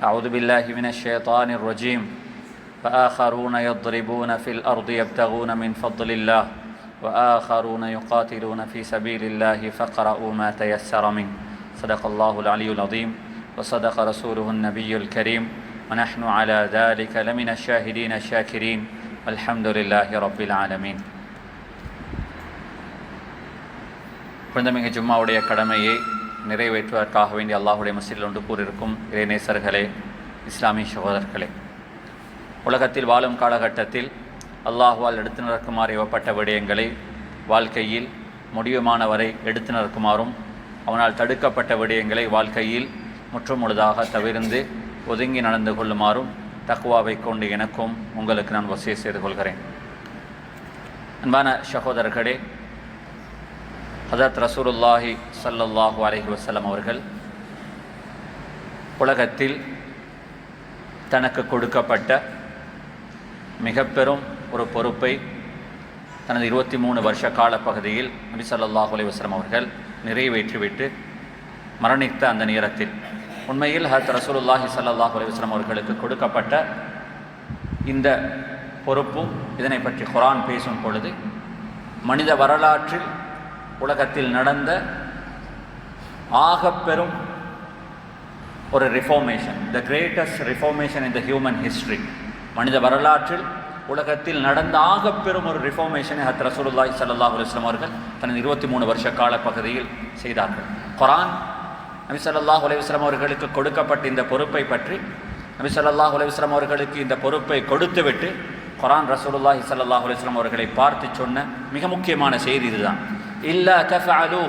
أعوذ بالله من الشيطان الرجيم فآخرون يضربون في الأرض يبتغون من فضل الله وآخرون يقاتلون في سبيل الله فاقرؤوا ما تيسر منه صدق الله العلي العظيم وصدق رسوله النبي الكريم ونحن على ذلك لمن الشاهدين الشاكرين والحمد لله رب العالمين. புனிதமிகு ஜும்மாவுடைய கடமையை நிறைவேற்றுவதற்காக வேண்டிய அல்லாஹுடைய மஸ்ஜிதில் ஒன்று கூறியிருக்கும் இறைநேசர்களே, இஸ்லாமிய சகோதரர்களே, உலகத்தில் வாழும் காலகட்டத்தில் அல்லாஹுவால் எடுத்து நடக்குமாறு ஏவப்பட்ட விடயங்களை வாழ்க்கையில் முடிவுமானவரை எடுத்து நடக்குமாறும், அவனால் தடுக்கப்பட்ட விடயங்களை வாழ்க்கையில் முற்றுமுழுதாக தவிர்ந்து ஒதுங்கி நடந்து கொள்ளுமாறும் தக்வாவை கொண்டு எனக்கும் உங்களுக்கு நான் வசிய செய்து கொள்கிறேன். அன்பான சகோதரர்களே, ஹதரத் ரசூலுல்லாஹி ஸல்லல்லாஹு அலைஹி வஸல்லம் அவர்கள் உலகத்தில் தனக்கு கொடுக்கப்பட்ட மிக பெரும் ஒரு பொறுப்பை தனது 23 வருஷ காலப்பகுதியில் நபி ஸல்லல்லாஹு அலைஹி வஸல்லம் அவர்கள் நிறைவேற்றிவிட்டு மரணித்த அந்த நேரத்தில் உண்மையில் ஹதரத் ரசூலுல்லாஹி ஸல்லல்லாஹு அலைஹி வஸல்லம் அவர்களுக்கு கொடுக்கப்பட்ட இந்த பொறுப்பும் இதனை பற்றி குர்ஆன் பேசும் பொழுது மனித வரலாற்றில் உலகத்தில் நடந்த ஆகப்பெரும் ஒரு reformation, the greatest reformation in the human history, மனித வரலாற்றில் உலகத்தில் நடந்த ஆகப்பெரும் ஒரு ரிஃபார்மேஷனை ஹதரத் ரசூலுல்லாஹி ஸல்லல்லாஹு அலைஹி வஸல்லம் அவர்கள் தனது 23 வருஷ கால பகுதியில் செய்தார்கள். குர்ஆன் நபி ஸல்லல்லாஹு அலைஹி வஸல்லம் அவர்களுக்கு கொடுக்கப்பட்ட இந்த பொறுப்பை பற்றி, நபி ஸல்லல்லாஹு அலைஹி வஸல்லம் அவர்களுக்கு இந்த பொறுப்பை கொடுத்துவிட்டு குர்ஆன் ரசூலுல்லாஹி ஸல்லல்லாஹு அலைஹி வஸல்லம் அவர்களை பார்த்து சொன்ன மிக முக்கியமான செய்தி இதுதான். இல்லா தஃஅலு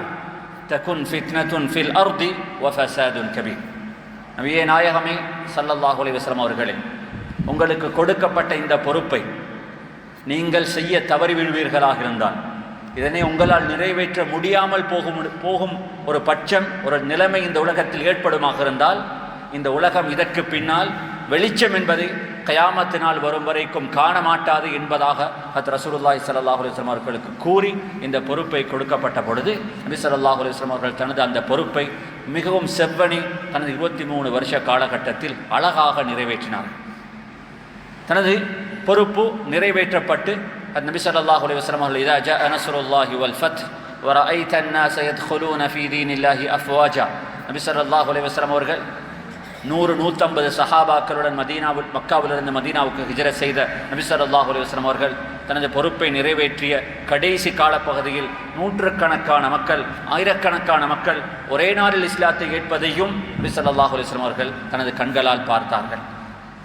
தகுன் ஃபித்னத்துன் ஃபில் அர்தி வ ஃபஸாதுன் கபீர். நபியே நாயகமே ஸல்லல்லாஹு அலைஹி வஸல்லம் அவர்களே, உங்களுக்கு கொடுக்கப்பட்ட இந்த பொறுப்பை நீங்கள் செய்ய தவறி விடுவீர்களாக இருந்தால், இதனை உங்களால் நிறைவேற்ற முடியாமல் போகும் ஒரு பட்சம், ஒரு நிலைமை இந்த உலகத்தில் ஏற்படுமாக இருந்தால், இந்த உலகம் இதற்கு பின்னால் வெளிச்சம் என்பது கயாமத்தினால் வரும் வரைக்கும் காண மாட்டாது என்பதாக ஹதரத் ரசூலுல்லாஹி ஸல்லல்லாஹு அலைஹி வஸல்லம் அவர்களுக்கு கூறி இந்த பொறுப்பை கொடுக்கப்பட்ட பொழுது நபி ஸல்லல்லாஹு அலைஹி வஸல்லம் அவர்கள் தனது அந்த பொறுப்பை மிகவும் செவ்வனி தனது 23 வருஷ காலகட்டத்தில் அழகாக நிறைவேற்றினார். தனது பொறுப்பு நிறைவேற்றப்பட்டு நபி ஸல்லல்லாஹு அலைஹி வஸல்லம் அவர்கள் இதா ஜாஅ நஸ்ருல்லாஹி வல் ஃபத் வ ரஅய்த அன்-நாஸ யத்குலூன ஃபீ தீனில்லாஹி அஃப்வாஜா. நபி ஸல்லல்லாஹு அலைஹி வஸல்லம் அவர்கள் 150 சஹாபாக்களுடன் மக்காவிலிருந்து மதீனாவுக்கு ஹிஜ்ரத் செய்த நபி ஸல்லல்லாஹு அலைஹி வஸல்லம் அவர்கள் தனது பொறுப்பை நிறைவேற்றிய கடைசி காலப்பகுதியில் நூற்றுக்கணக்கான மக்கள், ஆயிரக்கணக்கான மக்கள் ஒரே நாளில் இஸ்லாத்தை ஏற்பதையும் நபி ஸல்லல்லாஹு அலைஹி வஸல்லம் அவர்கள் தனது கண்களால் பார்த்தார்கள்.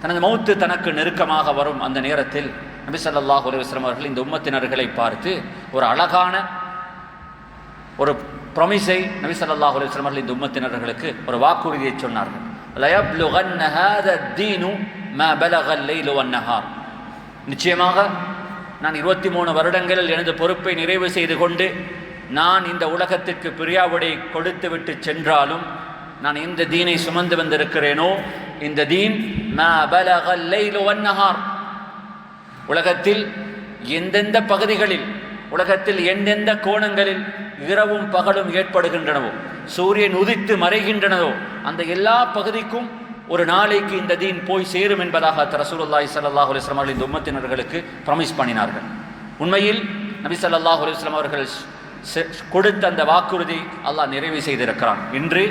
தனது மௌத்து தனக்கு நெருக்கமாக வரும் அந்த நேரத்தில் நபி ஸல்லல்லாஹு அலைஹி வஸல்லம் அவர்கள் இந்த உம்மத்தினர்களை பார்த்து ஒரு அழகான ஒரு ப்ராமிஸை நபி ஸல்லல்லாஹு அலைஹி வஸல்லம் அவர்கள் இந்த உம்மத்தினர்களுக்கு ஒரு வாக்குறுதியை சொன்னார்கள். லயப்லுகன்ன ஹாதா தீனு மா பலக அல்லைலு வன்னஹார். நிச்சயமாக நான் 23 வருடங்களில் எனது பொறுப்பை நிறைவு செய்து கொண்டு நான் இந்த உலகத்திற்கு பிரியாவிடை கொடுத்துவிட்டு சென்றாலும், நான் எந்த தீனை சுமந்து வந்திருக்கிறேனோ இந்த தீன் மா பலக அல்லைலு வன்னஹார், உலகத்தில் எந்தெந்த பகுதிகளில், உலகத்தில் எந்தெந்த கோணங்களில் இரவும் பகலும் ஏற்படுகின்றனவோ, சூரியன் உதித்து மறைகின்றனவோ, அந்த எல்லா பகுதிக்கும் ஒரு நாளைக்கு இந்த தீன் போய் சேரும் என்பதாக ரசூலுல்லாஹி ஸல்லல்லாஹு அலைஹி வஸல்லம் இந்த உம்மத்தினர்களுக்கு ப்ராமிஸ் பண்ணினார்கள். உண்மையில் நபி ஸல்லல்லாஹு அலைஹி வஸல்லம் அவர்கள் கொடுத்த அந்த வாக்குறுதி அல்லாஹ் நிறைவு செய்திருக்கிறான். இன்று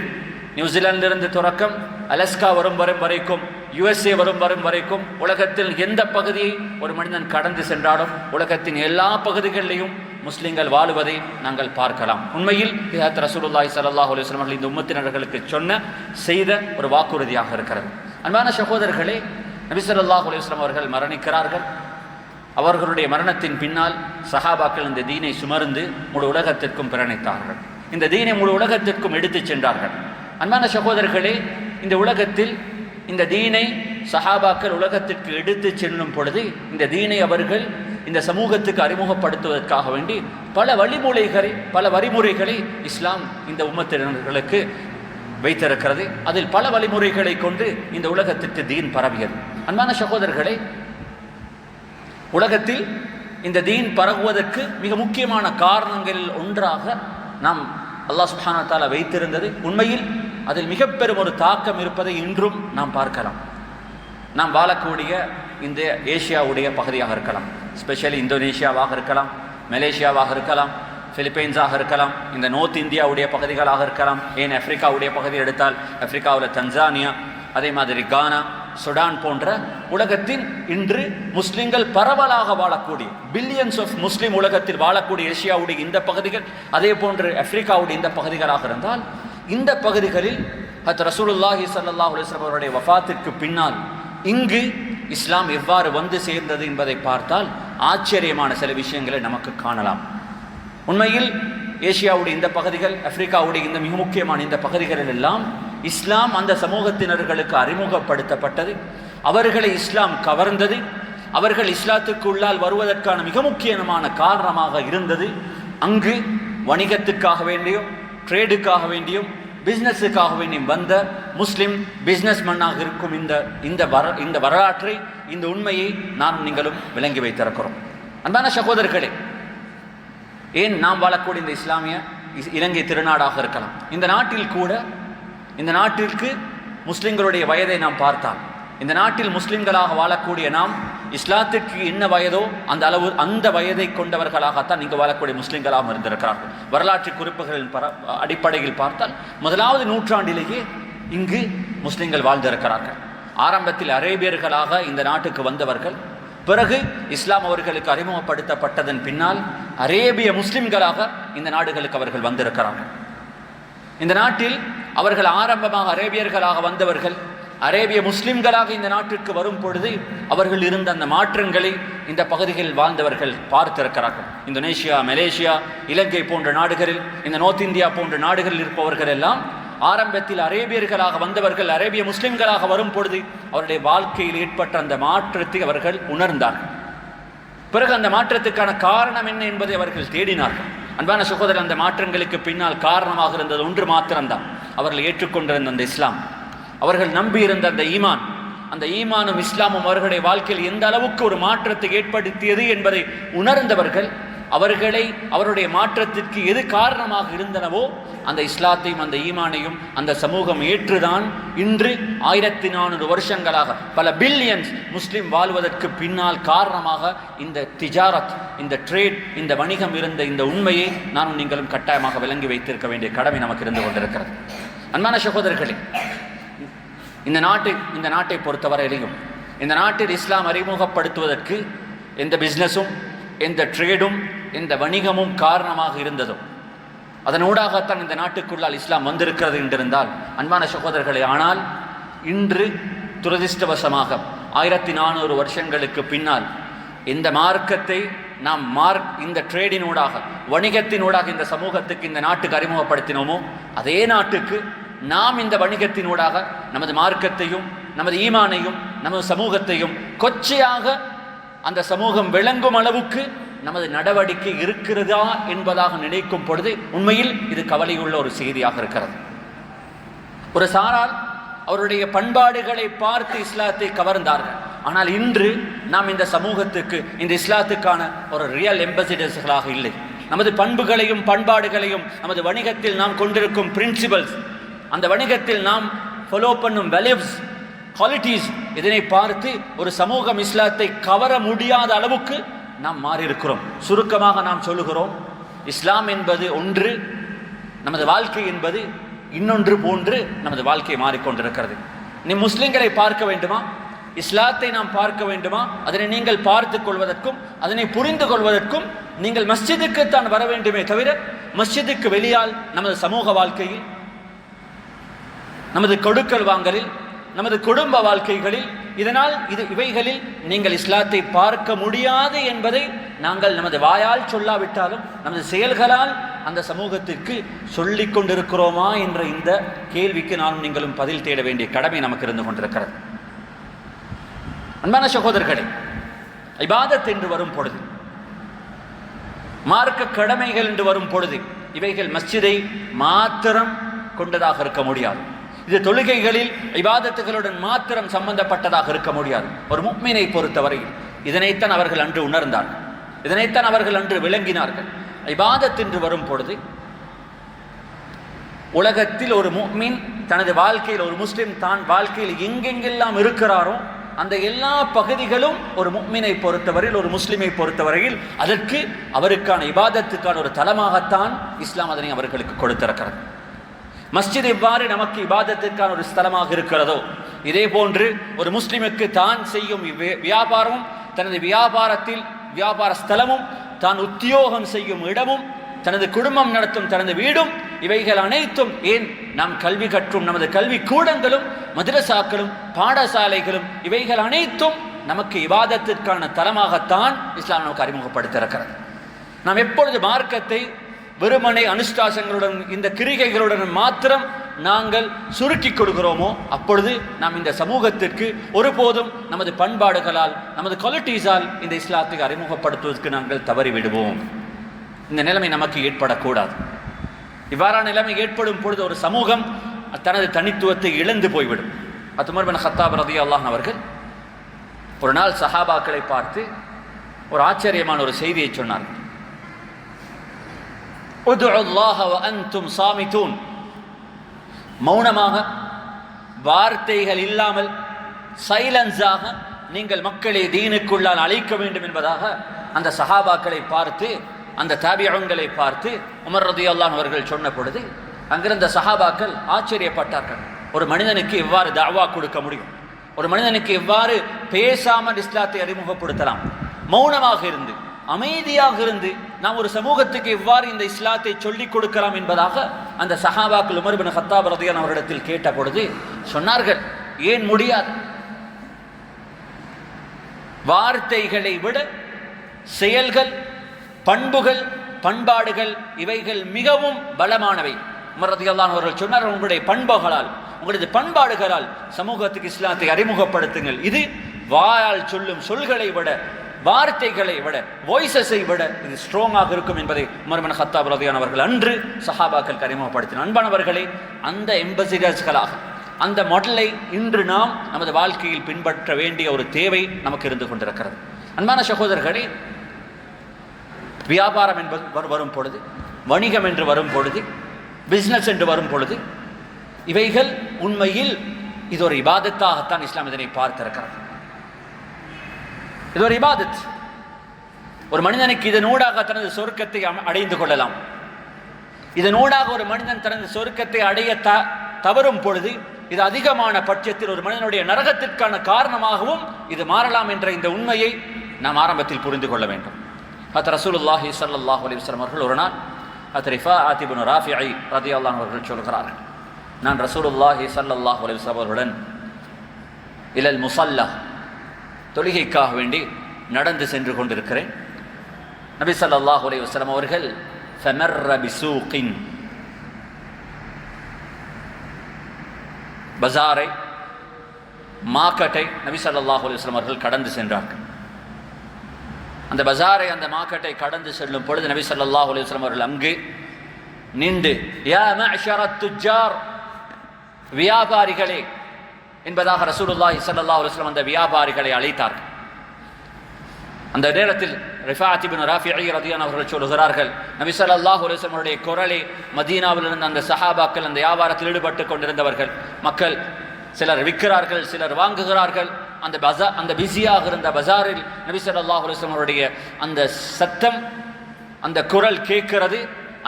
நியூசிலாந்திலிருந்து தொடக்கம் அலஸ்கா வரும் வரைக்கும், USA வரும் வரைக்கும், உலகத்தில் எந்த பகுதியை ஒரு மனிதன் கடந்து சென்றாலும் உலகத்தின் எல்லா பகுதிகளிலையும் முஸ்லிம்கள் வாழுவதை நாங்கள் பார்க்கலாம். உண்மையில் ஹதரத் ரசூலுல்லாஹி ஸல்லல்லாஹு அலைஹி வஸல்லம் இந்த உம்மத்தினர்களுக்கு செய்த ஒரு வாக்குறுதியாக இருக்கிறது. அன்பான சகோதரர்களே, நபி ஸல்லல்லாஹு அலைஹி வஸல்லம் அவர்கள் மரணிக்கிறார்கள். அவர்களுடைய மரணத்தின் பின்னால் சஹாபாக்கள் இந்த தீனை சுமர்ந்து முழு உலகத்திற்கும் பிரணித்தார்கள். இந்த தீனை முழு உலகத்திற்கும் எடுத்துச் சென்றார்கள். அன்பான சகோதரர்களே, இந்த உலகத்தில் இந்த தீனை சஹாபாக்கள் உலகத்திற்கு எடுத்து செல்லும் பொழுது இந்த தீனை அவர்கள் இந்த சமூகத்துக்கு அறிமுகப்படுத்துவதற்காக வேண்டி பல வழிமுறைகளை இஸ்லாம் இந்த உம்மத்தினர்களுக்கு வைத்திருக்கிறது. அதில் பல வழிமுறைகளை கொண்டு இந்த உலகத்திற்கு தீன் பரவியது. அன்பான சகோதரர்களே, உலகத்தில் இந்த தீன் பரவுவதற்கு மிக முக்கியமான காரணங்களில் ஒன்றாக நாம் அல்லாஹ் சுப்ஹானஹு வ தஆலா வைத்திருந்தது உண்மையில் அதில் மிக பெரும் ஒரு தாக்கம் இருப்பதை இன்றும் நாம் பார்க்கலாம். நாம் வாழக்கூடிய இந்த ஏசியாவுடைய பகுதியாக இருக்கலாம், ஸ்பெஷலி இந்தோனேஷியாவாக இருக்கலாம், மலேசியாவாக இருக்கலாம், பிலிப்பைன்ஸாக இருக்கலாம், இந்த நார்த் இந்தியாவுடைய பகுதிகளாக இருக்கலாம், ஏன் ஆப்பிரிக்காவுடைய பகுதி எடுத்தால் ஆப்பிரிக்காவில் தன்சானியா, அதே மாதிரி கானா, சுடான் போன்ற உலகத்தின் இன்று முஸ்லிம்கள் பரவலாக வாழக்கூடிய பில்லியன்ஸ் ஆஃப் முஸ்லிம் உலகத்தில் வாழக்கூடிய ஏசியாவுடைய இந்த பகுதிகள், அதே போன்று ஆப்பிரிக்காவுடைய இந்த பகுதிகளாக இருந்தால், இந்த பகுதிகளில் ரசூலுல்லாஹி ஸல்லல்லாஹு அலைஹி வஸல்லம் அவருடைய வஃபாத்திற்கு பின்னால் இங்கு இஸ்லாம் எவ்வாறு வந்து சேர்ந்தது என்பதை பார்த்தால் ஆச்சரியமான சில விஷயங்களை நமக்கு காணலாம். உண்மையில் ஏசியாவுடைய இந்த பகுதிகள், ஆப்பிரிக்காவுடைய இந்த மிக முக்கியமான இந்த பகுதிகளில் எல்லாம் இஸ்லாம் அந்த சமூகத்தினர்களுக்கு அறிமுகப்படுத்தப்பட்டது, அவர்களை இஸ்லாம் கவர்ந்தது, அவர்கள் இஸ்லாத்துக்கு உள்ளால் வருவதற்கான மிக முக்கியமான காரணமாக இருந்தது. அங்கு வணிகத்துக்காக வேண்டியும் ட்ரேடுக்காக வேண்டியும் பிஸ்னஸுக்காக வேண்டியும் வந்த முஸ்லிம் பிஸ்னஸ் மன்னாக இருக்கும் இந்த வரலாற்றை, இந்த உண்மையை நாம் நீங்களும் விளங்கி வைத்திருக்கிறோம். அன்பான சகோதரர்களே, ஏன் நாம் வாழக்கூடிய இந்த இஸ்லாமிய இலங்கை திருநாடாக இருக்கலாம், இந்த நாட்டில் கூட, இந்த நாட்டிற்கு முஸ்லிம்களுடைய வயதை நாம் பார்த்தால், இந்த நாட்டில் முஸ்லிம்களாக வாழக்கூடிய நாம் இஸ்லாத்திற்கு என்ன வயதோ அந்த வயதை கொண்டவர்களாகத்தான் இங்கு வாழக்கூடிய முஸ்லிம்களாக இருந்திருக்கிறார்கள். வரலாற்று குறிப்புகளின் அடிப்படையில் பார்த்தால் 1வது நூற்றாண்டிலேயே இங்கு முஸ்லிம்கள் வாழ்ந்திருக்கிறார்கள். ஆரம்பத்தில் அரேபியர்களாக இந்த நாட்டுக்கு வந்தவர்கள், பிறகு இஸ்லாம் அவர்களுக்கு அறிமுகப்படுத்தப்பட்டதன் பின்னால் அரேபிய முஸ்லிம்களாக இந்த நாடுகளுக்கு அவர்கள் வந்திருக்கிறார்கள். இந்த நாட்டில் அவர்கள் ஆரம்பமாக அரேபியர்களாக வந்தவர்கள் அரேபிய முஸ்லிம்களாக இந்த நாட்டிற்கு வரும் பொழுது அவர்கள் இருந்த அந்த மாற்றங்களை இந்த பகுதிகளில் வாழ்ந்தவர்கள் பார்த்திருக்கிறார்கள். இந்தோனேஷியா, மலேசியா, இலங்கை போன்ற நாடுகளில், இந்த நார்த் இந்தியா போன்ற நாடுகளில் இருப்பவர்கள் எல்லாம் ஆரம்பத்தில் அரேபியர்களாக வந்தவர்கள் அரேபிய முஸ்லிம்களாக வரும் பொழுது அவருடைய வாழ்க்கையில் ஏற்பட்ட அந்த மாற்றத்தை அவர்கள் உணர்ந்தார்கள். பிறகு அந்த மாற்றத்துக்கான காரணம் என்ன என்பதை அவர்கள் தேடினார்கள். அன்பான சகோதரர், அந்த மாற்றங்களுக்கு பின்னால் காரணமாக இருந்தது ஒன்று மாத்திரம்தான், அவர்கள் ஏற்றுக்கொண்டிருந்த அந்த இஸ்லாம், அவர்கள் நம்பியிருந்த அந்த ஈமான். அந்த ஈமானும் இஸ்லாமும் அவர்களுடைய வாழ்க்கையில் எந்த அளவுக்கு ஒரு மாற்றத்தை ஏற்படுத்தியது என்பதை உணர்ந்தவர்கள் அவருடைய மாற்றத்திற்கு எது காரணமாக இருந்தனவோ அந்த இஸ்லாத்தையும் அந்த ஈமானையும் அந்த சமூகம் ஏற்றுதான் இன்று 1400 வருஷங்களாக பல பில்லியன்ஸ் முஸ்லிம் வாழ்வதற்கு பின்னால் காரணமாக இந்த திஜாரத், இந்த ட்ரேட், இந்த வணிகம் இருந்த இந்த உண்மையை நானும் நீங்களும் கட்டாயமாக விளங்கி வைத்திருக்க வேண்டிய கடமை நமக்கு இருந்து கொண்டிருக்கிறது. அன்பான சகோதரர்களே, இந்த நாட்டை பொறுத்தவரையிலையும் இந்த நாட்டில் இஸ்லாம் அறிமுகப்படுத்துவதற்கு எந்த பிஸ்னஸும் எந்த ட்ரேடும் எந்த வணிகமும் காரணமாக இருந்ததோ அதனூடாகத்தான் இந்த நாட்டுக்குள்ளால் இஸ்லாம் வந்திருக்கிறது என்றிருந்தால், அன்பான சகோதரர்களே, ஆனால் இன்று துரதிர்ஷ்டவசமாக 1400 வருஷங்களுக்கு பின்னால் இந்த மார்க்கத்தை நாம் இந்த ட்ரேடினூடாக வணிகத்தினூடாக இந்த சமூகத்துக்கு இந்த நாட்டுக்கு அறிமுகப்படுத்தினோமோ அதே நாட்டுக்கு நாம் இந்த வணிகத்தினூடாக நமது மார்க்கத்தையும் நமது ஈமானையும் நமது சமூகத்தையும் கொச்சையாக அந்த சமூகம் விளங்கும் அளவுக்கு நமது நடவடிக்கை இருக்கிறதா என்பதாக நினைக்கும் பொழுது உண்மையில் இது கவலையுள்ள ஒரு செய்தியாக இருக்கிறது. ஒரு சாரார் அவருடைய பண்பாடுகளை பார்த்து இஸ்லாத்தை கவர்ந்தார்கள். ஆனால் இன்று நாம் இந்த சமூகத்துக்கு, இந்த இஸ்லாத்துக்கான ஒரு ரியல் எம்பசிடர்ஸ்களாக இல்லை. நமது பண்புகளையும் பண்பாடுகளையும் நமது வணிகத்தில் நாம் கொண்டிருக்கும் பிரின்சிபல்ஸ், அந்த வணிகத்தில் நாம் ஃபாலோ பண்ணும் வேல்யூஸ், குவாலிட்டிஸ், இதனை பார்த்து ஒரு சமூகம் இஸ்லாத்தை கவர முடியாத அளவுக்கு நாம் மாறியிருக்கிறோம். சுருக்கமாக நாம் சொல்லுகிறோம், இஸ்லாம் என்பது ஒன்று, நமது வாழ்க்கை என்பது இன்னொன்று போன்று நமது வாழ்க்கை மாறிக்கொண்டிருக்கிறது. நீ முஸ்லிம்களை பார்க்க வேண்டுமா, இஸ்லாத்தை நாம் பார்க்க வேண்டுமா, அதனை நீங்கள் பார்த்து கொள்வதற்கும் அதனை புரிந்து கொள்வதற்கும் நீங்கள் மஸ்ஜிதுக்குத்தான் வர வேண்டுமே தவிர மஸ்ஜிதுக்கு வெளியால் நமது சமூக வாழ்க்கையில், நமது கொடுக்கல் வாங்கலில், நமது குடும்ப வாழ்க்கைகளில், இவைகளில் நீங்கள் இஸ்லாத்தை பார்க்க முடியாது என்பதை நாங்கள் நமது வாயால் சொல்லாவிட்டாலும் நமது செயல்களால் அந்த சமூகத்திற்கு சொல்லிக் கொண்டிருக்கிறோமா என்ற இந்த கேள்விக்கு நானும் நீங்களும் பதில் தேட வேண்டிய கடமை நமக்கு இருந்து கொண்டிருக்கிறது. அன்பான சகோதரர்களே, இபாதத் என்று வரும் பொழுது, மார்க்க கடமைகள் என்று வரும் பொழுது இவைகள் மஸ்ஜிதை மாத்திரம் கொண்டதாக இருக்க முடியாது. இது தொழுகைகளில் இபாதத்துகளுடன் மாத்திரம் சம்பந்தப்பட்டதாக இருக்க முடியாது. ஒரு முஃமினை பொறுத்தவரையில் இதனைத்தான் அவர்கள் அன்று உணர்ந்தார்கள், இதனைத்தான் அவர்கள் அன்று விளங்கினார்கள். இபாதத் என்று வரும் பொழுது உலகத்தில் ஒரு முஃமின் தனது வாழ்க்கையில் ஒரு முஸ்லிம் தான் வாழ்க்கையில் எங்கெங்கெல்லாம் இருக்கிறாரோ அந்த எல்லா பகுதிகளும் ஒரு முஃமினை பொறுத்தவரையில், ஒரு முஸ்லிமை பொறுத்தவரையில் அதற்கு அவருக்கான இபாதத்துக்கான ஒரு தலமாகத்தான் இஸ்லாம் அதனை அவர்களுக்கு கொடுத்திருக்கிறது. மஸ்ஜித் எவ்வாறு நமக்கு இபாதத்திற்கான ஒரு ஸ்தலமாக இருக்கிறதோ, இதே போன்று ஒரு முஸ்லிமுக்கு தான் செய்யும் வியாபாரமும், தனது வியாபார ஸ்தலமும், தான் உத்தியோகம் செய்யும் இடமும், தனது குடும்பம் நடத்தும் தனது வீடும், இவைகள் அனைத்தும், ஏன் நாம் கல்வி கற்றும் நமது கல்வி கூடங்களும், மதரசாக்களும், பாடசாலைகளும், இவைகள் அனைத்தும் நமக்கு இபாதத்திற்கான தலமாகத்தான் இஸ்லாம் நமக்கு அறிமுகப்படுத்தியிருக்கிறது. நாம் எப்பொழுது மார்க்கத்தை வெறுமனை அனுஷ்டாசங்களுடன், இந்த கிரிகைகளுடன் மாத்திரம் நாங்கள் சுருக்கிக் கொடுக்கிறோமோ, அப்பொழுது நாம் இந்த சமூகத்திற்கு ஒருபோதும் நமது பண்பாடுகளால், நமது குவாலிட்டிஸால் இந்த இஸ்லாத்தை அறிமுகப்படுத்துவதற்கு நாங்கள் தவறிவிடுவோம். இந்த நிலைமை நமக்கு ஏற்படக்கூடாது. இவ்வாறான நிலைமை ஏற்படும் பொழுது ஒரு சமூகம் தனது தனித்துவத்தை இழந்து போய்விடும். உமர் பின் கத்தாப் ரலியல்லாஹு அன்ஹு அவர்கள் ஒரு நாள் சஹாபாக்களை பார்த்து ஒரு ஆச்சரியமான ஒரு செய்தியை சொன்னார். உதுஉ அல்லாஹ வ அன்தும் சாமிதூன், மௌனமாக, வார்த்தைகள் இல்லாமல், சைலன்ஸாக நீங்கள் மக்களை தீனுக்குள்ளால் அழைக்க வேண்டும் என்பதாக அந்த சஹாபாக்களை பார்த்து, அந்த தாபிஊன்களை பார்த்து உமர் ரலியல்லாஹு அன்ஹு அவர்கள் சொன்ன பொழுது அங்கிருந்த சஹாபாக்கள் ஆச்சரியப்பட்டார்கள். ஒரு மனிதனுக்கு எவ்வாறு தாவா கொடுக்க முடியும்? ஒரு மனிதனுக்கு எவ்வாறு பேசாமல் இஸ்லாத்தை அறிமுகப்படுத்தலாம்? மௌனமாக இருந்து, அமைதியாக இருந்து நாம் ஒரு சமூகத்துக்கு எவ்வாறு இந்த இஸ்லாத்தை சொல்லிக் கொடுக்கலாம் என்பதாக அந்த சஹாபாக்கள் உமர் பின் கத்தாப் ரலியல்லாஹு அன்ஹு அவரிடத்தில் கேட்ட பொழுது சொன்னார்கள், ஏன் முடியாது? வார்த்தைகளை விட செயல்கள், பண்புகள், பண்பாடுகள், இவைகள் மிகவும் பலமானவை. உமர் ரலியல்லாஹு அன்ஹு அவர்கள் சொன்னார்கள், உங்களுடைய பண்புகளால், உங்களது பண்பாடுகளால் சமூகத்துக்கு இஸ்லாத்தை அறிமுகப்படுத்துங்கள். இது வாயால் சொல்லும் சொல்களை விட, வார்த்தைகளை விட, வாய்ஸஸை விட இது ஸ்ட்ராங்காக இருக்கும் என்பதை உமர் பின் கத்தாப் ரலியல்லாஹு அன்ஹு அவர்கள் அன்று சஹாபாக்களுக்கு அறிமுகப்படுத்தினார். அன்பானவர்களே, அந்த எம்பசிடர்ஸ்களாக அந்த மாடலை இன்று நாம் நமது வாழ்க்கையில் பின்பற்ற வேண்டிய ஒரு தேவை நமக்கு இருந்து கொண்டிருக்கிறது. அன்பான சகோதரர்களே, வியாபாரம் என்பது வரும் பொழுது, வணிகம் என்று வரும் பொழுது, பிஸ்னஸ் என்று வரும் பொழுது, இவைகள் உண்மையில் இது ஒரு இபாதத்தாகத்தான் இஸ்லாம் இதனை பார்த்திருக்கிறது. இது ஒரு இபாதத். ஒரு மனிதனுக்கு இதனூடாக தனது சொர்க்கத்தை அடைந்து கொள்ளலாம். இதனூடாக ஒரு மனிதன் தனது சொர்க்கத்தை அடைய தவறும் பொழுது, இது அதிகமான பட்சத்தில் ஒரு மனிதனுடைய நரகத்திற்கான காரணமாகவும் இது மாறலாம் என்ற இந்த உண்மையை நாம் ஆரம்பத்தில் புரிந்து கொள்ள வேண்டும். ரசூலுல்லாஹி ஸல்லல்லாஹு அலைஹி வஸல்லம் அவர்கள் ஒரு நாள் ரிஃபாஅத் இப்னு ராஃபிஇ ரலியல்லாஹு அன்ஹு அவர்கள் சொல்கிறார்கள், நான் ரசூலுல்லாஹி ஸல்லல்லாஹு அலைஹி வஸல்லம் அவர்களுடன் இலல் முஸல்லா, தொழுகைக்காக வேண்டி நடந்து சென்று கொண்டிருக்கிறேன். நபி ஸல்லல்லாஹு அலைஹி வஸல்லம் அவர்கள் ஃபமர்ர பிசூகின், பஜாரை, மார்க்கெட்டை நபி ஸல்லல்லாஹு அலைஹி வஸல்லம் அவர்கள் கடந்து சென்றார்கள். அந்த பஜாரை, அந்த மார்க்கெட்டை கடந்து செல்லும் பொழுது நபி ஸல்லல்லாஹு அலைஹி வஸல்லம் அவர்கள் அங்கு நின்று, யா மஅஷரத் துஜ்ஜார், வியாபாரிகளே என்பதாக ரசூலுல்லாஹி ஸல்லல்லாஹு அலைஹி வஸல்லம் அந்த வியாபாரிகளை அழைத்தார்கள். அந்த நேரத்தில் ரிஃபாஅத் இப்னு ராஃபிஇ ரலியல்லாஹு அன்ஹு அவர்கள் சொல்கிறார்கள், நபி ஸல்லல்லாஹு அலைஹி வஸல்லம் அவருடைய குரலை மதீனாவில் இருந்த அந்த சஹாபாக்கள், அந்த வியாபாரத்தில் ஈடுபட்டு கொண்டிருந்தவர்கள், மக்கள் சிலர் விற்கிறார்கள், சிலர் வாங்குகிறார்கள். அந்த பிஸியாக இருந்த பஜாரில் நபி ஸல்லல்லாஹு அலைஹி வஸல்லம் அவருடைய அந்த சத்தம், அந்த குரல் கேட்கிறது.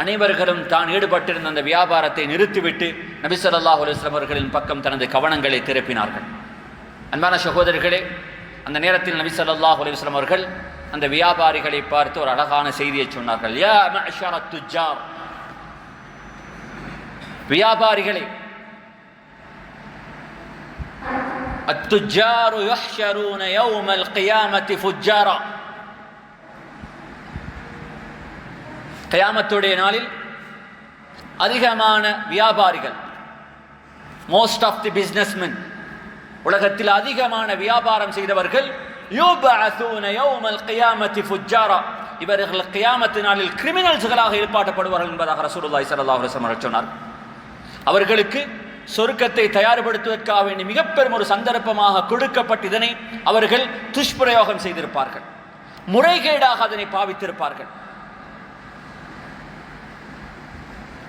அனைவர்களும் தான் ஈடுபட்டிருந்த அந்த வியாபாரத்தை நிறுத்திவிட்டு நபி ஸல்லல்லாஹு அலைஹி வஸல்லம் அவர்களின் பக்கம் தனது கவனங்களை திருப்பினார்கள். அன்பான சகோதரர்களே, அந்த நேரத்தில் நபி ஸல்லல்லாஹு அலைஹி வஸல்லம் அவர்கள் அந்த வியாபாரிகளை பார்த்து ஒரு அழகான செய்தியை சொன்னார்கள். யா மஅஷரத் துஜ்ஜார், வியாபாரிகளே, التجار يحشرون يوم القيامة فجارا, கியாமத்துடைய நாளில் அதிகமான வியாபாரிகள், மோஸ்ட் ஆஃப் தி பிஸ்னஸ்மென், உலகத்தில் அதிகமான வியாபாரம் செய்தவர்கள், யுபஅஸூன யௌமல் கியாமத்தி ஃபுஜ்ஜாரா, இவர்கள் கியாமத்து நாளில் கிரிமினல்ஸ்களாக ஏற்பாட்டப்படுவார்கள் என்பதாக ரசூலுல்லாஹி ஸல்லல்லாஹு அலைஹி வஸல்லம் சொன்னார். அவர்களுக்கு சொர்க்கத்தை தயார்படுத்துவதற்காக வேண்டி மிக பெரும் ஒரு சந்தர்ப்பமாக கொடுக்கப்பட்டு இதனை அவர்கள் துஷ்பிரயோகம் செய்திருப்பார்கள், முறைகேடாக அதனை பாவித்திருப்பார்கள்.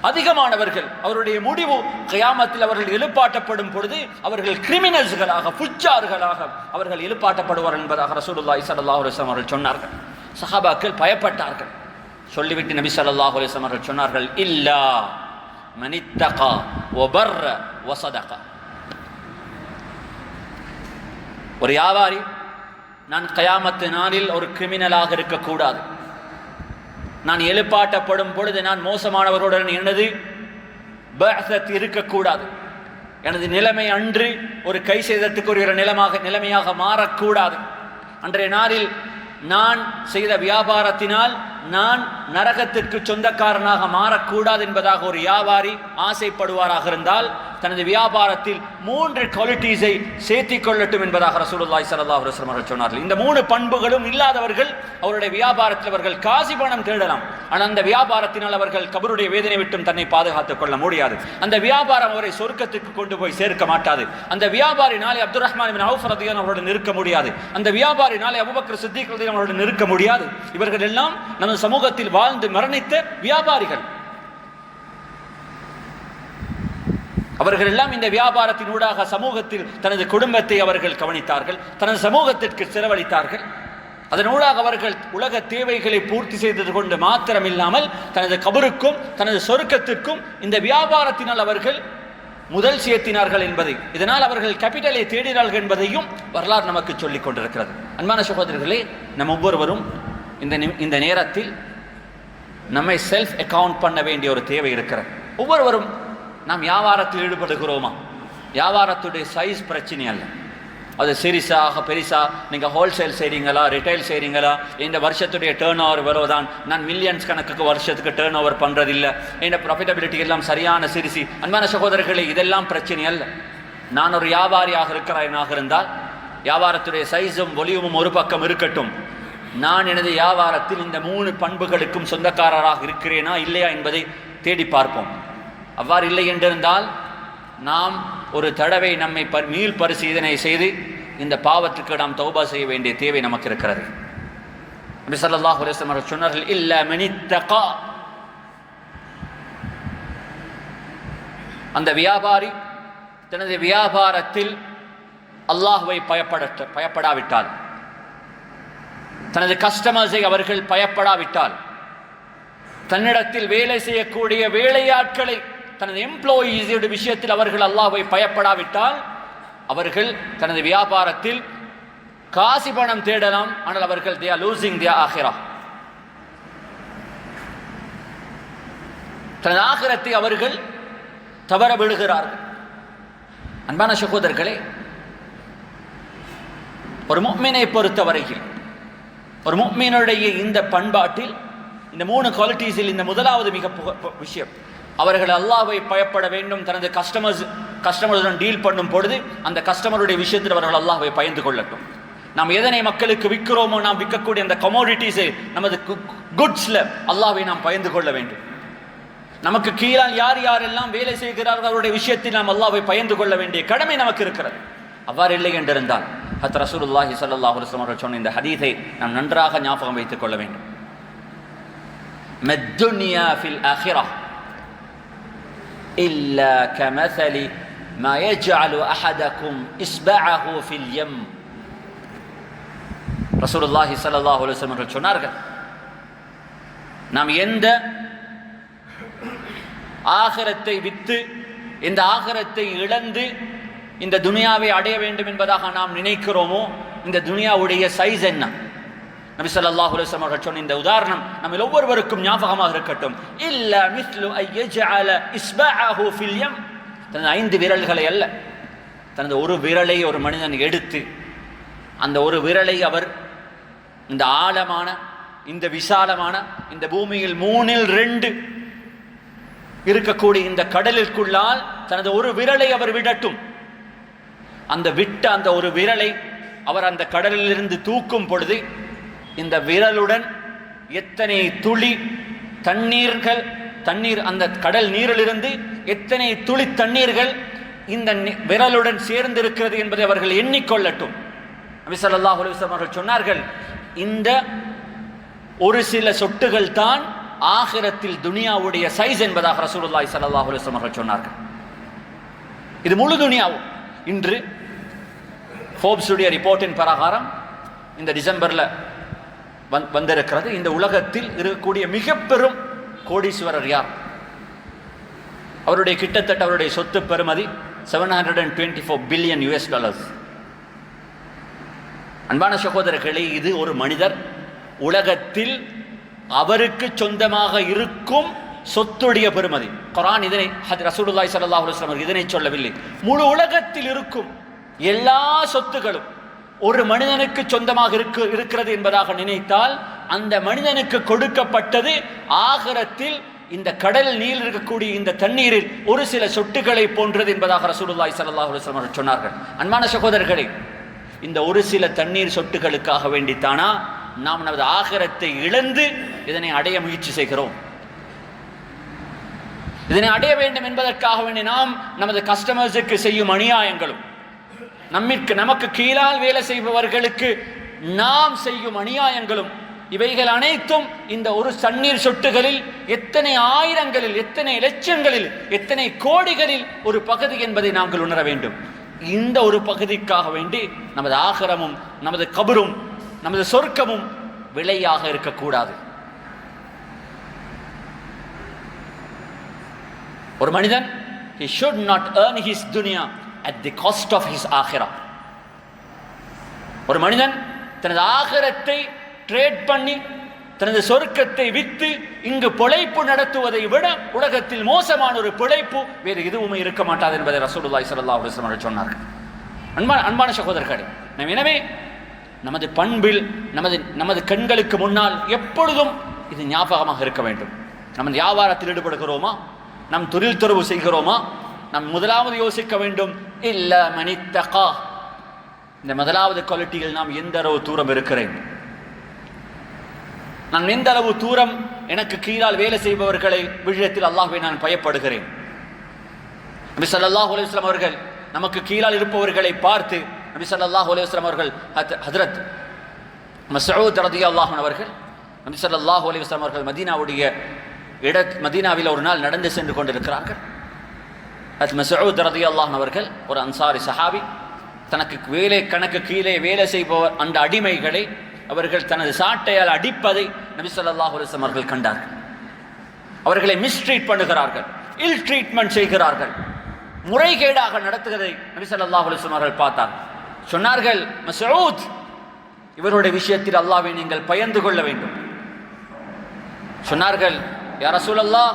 அதிகமானவர்கள் அவருடைய முடிவு கியாமத்தில் அவர்கள் எழுப்பாட்டப்படும் பொழுது அவர்கள் கிரிமினல்ஸ்களாக, ஃபுஜ்ஜார்களாக அவர்கள் எழுப்பாட்டப்படுவார்கள் என்பதாக ரசூலுல்லாஹி ஸல்லல்லாஹு அலைஹி வஸல்லம் அவர்கள் சொன்னார்கள். சஹாபாக்கள் பயப்பட்டார்கள். சொல்லிவிட்டு நபி ஸல்லல்லாஹு அலைஹி வஸல்லம் அவர்கள் சொன்னார்கள், இல்லா மனித்தகா வபர்ர வஸதக. ஒரு வியாபாரி நான் கியாமத்து நாளில் ஒரு கிரிமினலாக இருக்கக்கூடாது. நான் எழுப்பாட்டப்படும் பொழுது நான் மோசமானவருடன் எனது பஅத் இருக்கக்கூடாது. எனது நிலைமை அன்று ஒரு கை செய்தத்துக்கு ஒரு நிலைமையாக மாறக்கூடாது. அன்றைய நாளில் நான் செய்த வியாபாரத்தினால் நான் நரகத்திற்கு சொந்தக்காரனாக மாறக்கூடாது என்பதாக ஒரு வியாபாரி ஆசைப்படுவாராக இருந்தால் தனது வியாபாரத்தில் 3 குவாலிட்டிஸை சேர்த்திக் கொள்ளட்டும் என்பதாக ரசூலுல்லாஹி ஸல்லல்லாஹு அலைஹி வஸல்லம் அவர்கள் சொன்னார்கள். இந்த 3 பண்புகளும் இல்லாதவர்கள் அவருடைய வியாபாரத்தில் அவர்கள் காசி பணம் தேடலாம். ஆனால் அந்த வியாபாரத்தினால் அவர்கள் கபருடைய வேதனை விட்டும் தன்னை பாதுகாத்துக் கொள்ள முடியாது. அந்த வியாபாரம் அவரை சொர்க்கத்துக்கு கொண்டு போய் சேர்க்க மாட்டாது. அந்த வியாபாரி நாளை அப்துல் ரஹ்மான் இப்னு அவுஃப் ரலியல்லாஹு அவர்களுடன் இருக்க முடியாது. அந்த வியாபாரி நாளை அபூபக்கர் சித்திக் ரலியல்லாஹு அவர்களுடன் இருக்க முடியாது. இவர்கள் எல்லாம் நமது சமூகத்தில் வாழ்ந்து மரணித்த வியாபாரிகள். அவர்கள் எல்லாம் இந்த வியாபாரத்தின் ஊடாக சமூகத்தில் தனது குடும்பத்தை அவர்கள் கவனித்தார்கள், தனது சமூகத்திற்கு செலவழித்தார்கள். அதனூடாக அவர்கள் உலக தேவைகளை பூர்த்தி செய்தது கொண்டு மாத்திரமில்லாமல் தனது கபருக்கும் தனது சொர்க்கத்திற்கும் இந்த வியாபாரத்தினால் அவர்கள் முதல் சேர்த்தினார்கள் என்பதை, இதனால் அவர்கள் கேபிட்டலை தேடினார்கள் என்பதையும் வரலாறு நமக்கு சொல்லிக் கொண்டிருக்கிறது. அன்பான சகோதரர்களே, நம் ஒவ்வொருவரும் இந்த நேரத்தில் நம்மை செல்ஃப் அக்கவுண்ட் பண்ண வேண்டிய ஒரு தேவை இருக்கிறது. ஒவ்வொருவரும் நாம் வியாபாரத்தில் ஈடுபடுகிறோமா? வியாபாரத்துடைய சைஸ் பிரச்சனை அல்ல. அது சிறிசாக பெரிசா, நீங்கள் ஹோல்சேல் செய்கிறீங்களா, ரிட்டைல் செய்கிறீங்களா, இந்த வருஷத்துடைய டேர்ன் ஓவர் வருவதான். நான் மில்லியன்ஸ் கணக்குக்கு வருஷத்துக்கு டேர்ன் ஓவர் பண்ணுறதில்லை, இந்த ப்ராஃபிட்டபிலிட்டி எல்லாம் சரியான சிறிசி. அன்பான சகோதரர்களே, இதெல்லாம் பிரச்சனை அல்ல. நான் ஒரு வியாபாரியாக இருக்கிறேனாக இருந்தால் வியாபாரத்துடைய சைஸும் வொல்யூமும் ஒரு பக்கம் இருக்கட்டும், நான் எனது வியாபாரத்தில் இந்த 3 பண்புகளுக்கும் சொந்தக்காரராக இருக்கிறேனா இல்லையா என்பதை தேடி பார்ப்போம். அவ்வாறு இல்லை என்றிருந்தால் நாம் ஒரு தடவை நம்மை மீள் பரிசீலனை செய்து இந்த பாவத்துக்கு நாம் தௌபா செய்ய வேண்டிய தேவை நமக்கு இருக்கிறது. நபி ஸல்லல்லாஹு அலைஹி வஸல்லம் சொன்னார்கள், இல்லா மனித்தகா. அந்த வியாபாரி தனது வியாபாரத்தில் அல்லாஹ்வை பயப்படாவிட்டால், தனது கஸ்டமர்ஸை அவர்கள் பயப்படாவிட்டால், தன்னிடத்தில் வேலை செய்யக்கூடிய வேலையாட்களை தனது எம்ப்ளாயீஸோட விஷயத்தில் அவர்கள் அல்லாஹ்வை பயப்படாவிட்டால் அவர்கள் தனது வியாபாரத்தில் காசி பணம் தேடலாம். ஆனால் அவர்கள் they are losing their ஆகிரா. தனது ஆகிரத்தை அவர்கள் தவற விடுகிறார்கள். அன்பான சகோதரர்களே, ஒரு முஃமினை பொறுத்தவரையில், ஒரு முஃமினுடைய இந்த பண்பாட்டில், இந்த 3 குவாலிட்டிஸில் இந்த முதலாவது மிக விஷயம், அவர்கள் அல்லாஹ்வை பயப்பட வேண்டும். தனது கஸ்டமருடன் டீல் பண்ணும் பொழுது அந்த கஸ்டமருடைய விஷயத்தில் அவர்கள் அல்லாஹ்வை பயந்து கொள்ளட்டும். நாம் எதனை மக்களுக்கு விற்கிறோமோ, நாம் விற்கக்கூடிய அந்த கமோடிட்டிஸை, நமது குட்ஸில் அல்லாஹ்வை நாம் பயந்து கொள்ள வேண்டும். நமக்கு கீழால் யார் யாரெல்லாம் வேலை செய்கிறார்கள் அவருடைய விஷயத்தில் நாம் அல்லாஹ்வை பயந்து கொள்ள வேண்டிய கடமை நமக்கு இருக்கிறது. அவ்வாறு இல்லை என்றிருந்தால் ஹத் ரசூலுல்லாஹி ஸல்லல்லாஹு அலைஹி வஸல்லம் அவர்கள் சொன்ன இந்த ஹதீஸை நாம் நன்றாக ஞாபகம் வைத்துக் கொள்ள வேண்டும். மத்துன்யா ஃபில் ஆகிரா இல்லா கமஸலி மா யஜஅலு அஹதகும் இஸ்பஅஹு ஃபில் யம். ரசூலுல்லாஹி ஸல்லல்லாஹு அலைஹி வஸல்லம் அவர்கள் சொன்னார்கள், நாம் எந்த ஆகிரத்தை வித்து, இந்த ஆகிரத்தை இழந்து இந்த துனியாவை அடைய வேண்டும் என்பதாக நாம் நினைக்கிறோமோ, இந்த துனியாவுடைய சைஸ் என்ன? நபி ஸல்லல்லாஹு அலைஹி வஸல்லம் அவர்கள் சொன்ன இந்த உதாரணம் நம்ம ஒவ்வொருவருக்கும் ஞாபகமாக இருக்கட்டும். இல்லா மிஸ்லு ஐயஜஅல இஸ்பஅஹு ஃபில் யம். தனது 5 விரல்களை அல்ல, தனது ஒரு விரலை ஒரு மனிதன் எடுத்து, அந்த ஒரு விரலை அவர் இந்த ஆழமான, இந்த விசாலமான, இந்த பூமியில் 3/2 இருக்கக்கூடிய இந்த கடலிற்குள்ளால் தனது ஒரு விரலை அவர் விடட்டும். அந்த விட்ட அந்த ஒரு விரலை அவர் அந்த கடலிலிருந்து தூக்கும் பொழுது இந்த விரலுடன் எத்தனை துளி தண்ணீர் அந்த கடல் நீரிலிருந்து எத்தனை துளி தண்ணீர்கள் இந்த விரலுடன் சேர்ந்திருக்கிறது என்பதை அவர்கள் எண்ணிக்கொள்ளட்டும். நபி ஸல்லல்லாஹு அலைஹி வஸல்லம் அவர்கள் சொன்னார்கள், இந்த ஒரு சில சொட்டுகள் தான் ஆகிரத்தில் துனியாவுடைய சைஸ் என்பதாக ரசூலுல்லாஹி ஸல்லல்லாஹு அலைஹி வஸல்லம் அவர்கள் சொன்னார்கள். இது முழு துனியாவும். இன்று ஃபோர்ப்ஸுடைய ரிப்போர்ட்டின் பிரகாரம் இந்த டிசம்பரில் வந்திருக்கிறது, இந்த உலகத்தில் இருக்கக்கூடிய மிக பெரும் கோடீஸ்வரர் யார்? அவருடைய கிட்டத்தட்ட அவருடைய சொத்து பெறுமதி $724 பில்லியன். அன்பான சகோதரர்களே, இது ஒரு மனிதர் உலகத்தில் அவருக்கு சொந்தமாக இருக்கும் சொத்துடைய பெறுமதி. குர்ஆன் இதனை ரசூலுல்லாஹி ஸல்லல்லாஹு அலைஹி வஸல்லம் இதனை சொல்லவில்லை. முழு உலகத்தில் இருக்கும் எல்லா சொத்துகளும் ஒரு மனிதனுக்கு சொந்தமாக இருக்கிறது என்பதாக நினைத்தால் அந்த மனிதனுக்கு கொடுக்கப்பட்டது ஆகிரத்தில் இந்த கடல் நீர் இருக்கக்கூடிய இந்த தண்ணீரில் ஒரு சில சொட்டுகளை போன்றது என்பதாக ரசூலுல்லாஹி ஸல்லல்லாஹு அலைஹி வஸல்லம் சொன்னார்கள். அன்பான சகோதரர்களே, இந்த ஒரு சில தண்ணீர் சொட்டுகளுக்காக வேண்டித்தானா நாம் நமது ஆகிரத்தை இழந்து இதனை அடைய முயற்சி செய்கிறோம்? இதனை அடைய வேண்டும் என்பதற்காக வேண்டி நாம் நமது கஸ்டமர்ஸுக்கு செய்யும் அநியாயங்களும், நமக்கு கீழால் வேலை செய்பவர்களுக்கு நாம் செய்யும் அநியாயங்களும், இவைகள் அனைத்தும் இந்த ஒரு தண்ணீர் சொட்டுகளில் எத்தனை ஆயிரங்களில், எத்தனை லட்சங்களில், எத்தனை கோடிகளில் ஒரு பகுதி என்பதை நாங்கள் உணர வேண்டும். இந்த ஒரு பகுதிக்காக வேண்டி நமது ஆகிரமும் நமது கபரும் நமது சொர்க்கமும் விலையாக இருக்கக்கூடாது. ஒரு மனிதன் he should not earn his dunya at the cost of his akhirah. ஒரு மனிதன் தனது ஆகிரத்தை ட்ரேட் பண்ணி தனது சொர்க்கத்தை வித்து இங்கு பிழைப்பு நடத்துவதை விட உலகத்தில் மோசமான ஒரு பிழைப்பு வேறு எதுவுமே இருக்க மாட்டாது என்பதை ரசூலுல்லாஹி ஸல்லல்லாஹு அலைஹி வஸல்லம் சொன்னார்கள். அன்பான சகோதரர்களே, எனவே நமது பண்பில் நமது கண்களுக்கு முன்னால் எப்பொழுதும் இது ஞாபகமாக இருக்க வேண்டும். நம்ம வியாபாரத்தில் ஈடுபடுகிறோமா, நம் தொழில் துறவு செய்கிறோமா, நாம் முதலாவது யோசிக்க வேண்டும், இல்ல மனித்தகா, இந்த முதலாவது குவாலிட்டியில் நாம் எந்த அளவு தூரம் இருக்கிறேன், நான் எந்த அளவு தூரம் எனக்கு கீழால் வேலை செய்பவர்களை விஷயத்தில் அல்லாஹ்வை நான் பயப்படுகிறேன். நபி ஸல்லல்லாஹு அலைஹி வஸல்லம் அவர்கள் நமக்கு கீழால் இருப்பவர்களை பார்த்து நபி ஸல்லல்லாஹு அலைஹி வஸல்லம் அவர்கள் ஹஜ்ரத் மஸ்ஊத் ரலியல்லாஹு அன்ஹு அவர்கள் நபி ஸல்லல்லாஹு அலைஹி வஸல்லம் அவர்கள் மதீனாவில் ஒரு நாள் நடந்து சென்று கொண்டிருக்கிறார்கள். மஸ்ஊத் ரலியல்லாஹு அன்ஹு அவர்கள் ஒரு அன்சாரி சஹாபி, தனக்கு கணக்கு கீழே வேலை செய்பவர் அந்த அடிமைகளை அவர்கள் தனது சாட்டையால் அடிப்பதை நபி ஸல்லல்லாஹு அலைஹி வஸல்லம் அவர்கள் கண்டார்கள். அவர்களை மிஸ்ட்ரீட் பண்ணுகிறார்கள், இல் ட்ரீட்மெண்ட் செய்கிறார்கள், முறைகேடாக நடத்துகிறதை நபி ஸல்லல்லாஹு அலைஹி வஸல்லம் அவர்கள் பார்த்தார். சொன்னார்கள், மஸ்ஊத், இவருடைய விஷயத்தில் அல்லாஹ்வை நீங்கள் பயந்து கொள்ள வேண்டும். சொன்னார்கள், யா ரசூலல்லாஹ்,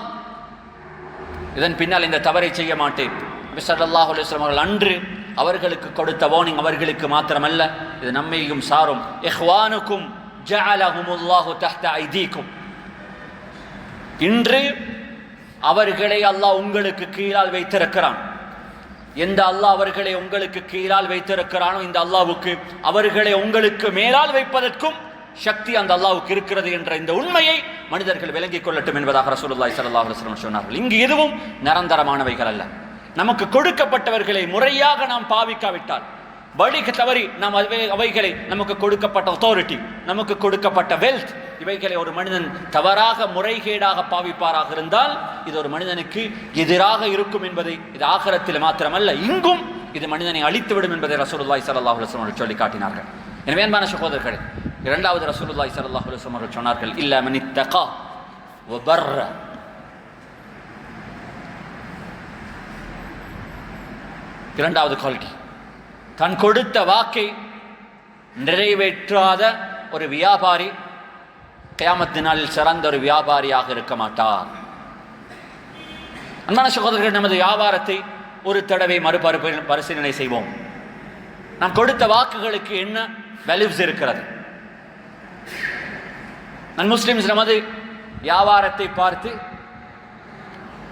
இதன் பின்னால் இந்த தவறை செய்ய மாட்டேன். நபி ஸல்லல்லாஹு அலைஹி வஸல்லம் அவர்கள் அன்று அவர்களுக்கு கொடுத்த வார்னிங் அவர்களுக்கு மாத்திரமல்ல, இது நம்மையும் சாரும். இஹ்வானுக்கும் ஜஅலஹுமுல்லாஹு தஹ்த ஐதீக்கும், இன்று அவர்களை அல்லாஹ் உங்களுக்கு கீழால் வைத்திருக்கிறான். எந்த அல்லாஹ் அவர்களை உங்களுக்கு கீழால் வைத்திருக்கிறானோ இந்த அல்லாஹ்வுக்கு அவர்களை உங்களுக்கு மேலால் வைப்பதற்கும் சக்தி அந்த அல்லாஹ்வுக்கு இருக்கிறது என்ற இந்த உண்மையை மனிதர்கள் விளங்கிக் கொள்ளட்டும் என்பதாக ரசூலுல்லாஹி ஸல்லல்லாஹு அலைஹி வஸல்லம் சொன்னார்கள். இங்கு எதுவும் நிரந்தரமானவைகள் அல்ல. நமக்கு கொடுக்கப்பட்டவர்களை முறையாக நாம் பாவிக்காவிட்டால், வழிக்கு தவறி நாம் அவைகளை, நமக்கு கொடுக்கப்பட்ட அத்தாரிட்டி, நமக்கு கொடுக்கப்பட்ட வெல்த், இவைகளை ஒரு மனிதன் தவறாக முறைகேடாக பாவிப்பாராக இருந்தால் இது ஒரு மனிதனுக்கு எதிராக இருக்கும் என்பதை இது ஆகிரத்தில் மாத்திரமல்ல இங்கும் இது மனிதனை அழித்துவிடும் என்பதை ரசூலுல்லாஹி ஸல்லல்லாஹு அலைஹி வஸல்லம் சொல்லி காட்டினார்கள். எனவே அன்பான சகோதரர்களே, இரண்டாவது ரசூலுல்லாஹி ஸல்லல்லாஹு அலைஹி வஸல்லம் சொன்னார்கள், இல்லா மனித்தகா வ பர்ர. இரண்டாவது குவாலிட்டி, தன் கொடுத்த வாக்கை நிறைவேற்றாத ஒரு வியாபாரி கியாமத் நாளில் சிறந்த ஒரு வியாபாரியாக இருக்க மாட்டார். அன்பான சகோதரர்கள், நமது வியாபாரத்தை ஒரு தடவை பரிசீலனை செய்வோம். நாம் கொடுத்த வாக்குகளுக்கு என்ன வேல்யூஸ் இருக்கிறது? நான் முஸ்லிம்ஸ் நமது வியாபாரத்தை பார்த்து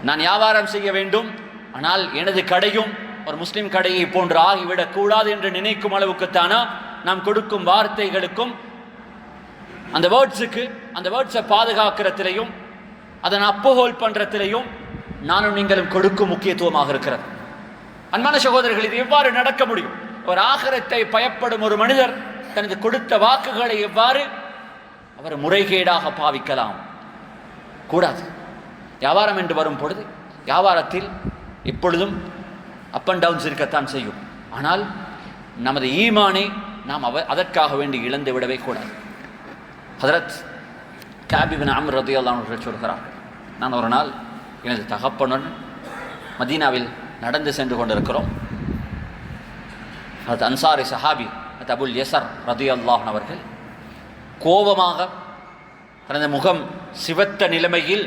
நான் வியாபாரம் செய்ய வேண்டும், ஆனால் எனது கடையும் ஒரு முஸ்லிம் கடையை போன்று ஆகிவிடக் கூடாது என்று நினைக்கும் அளவுக்குத்தானா நாம் கொடுக்கும் வார்த்தைகளுக்கும் அந்த வேர்ட்ஸை பாதுகாக்கிறதிலையும் அதனை அப்போஹோல் பண்றதிலையும் நானும் நீங்களும் கொடுக்கும் முக்கியத்துவமாக இருக்கிறது. அன்பான சகோதரர்கள், இது எவ்வாறு நடக்க முடியும்? ஒரு ஆகிரத்தை பயப்படும் ஒரு மனிதர் தனது கொடுத்த வாக்குகளை எவ்வாறு அவர் முறைகேடாக பாவிக்கலாம்? கூடாது. வியாபாரம் என்று வரும் பொழுது வியாபாரத்தில் எப்பொழுதும் அப் அண்ட் டவுன்ஸ் இருக்கத்தான் செய்யும். ஆனால் நமது ஈமானை நாம் அதற்காக வேண்டி இழந்து விடவே கூடாது. ஹதரத் கஅப் இப்னு அம்ர் ரலியல்லாஹு அன்ஹு சொல்கிறார், நான் ஒரு நாள் எனது தகப்பனுடன் மதீனாவில் நடந்து சென்று கொண்டிருக்கிறோம். அது அன்சாரி சஹாபி அது அபுல் யஸர் ரலியல்லாஹு அவர்கள் கோபமாக தனது முகம் சிவத்த நிலைமையில்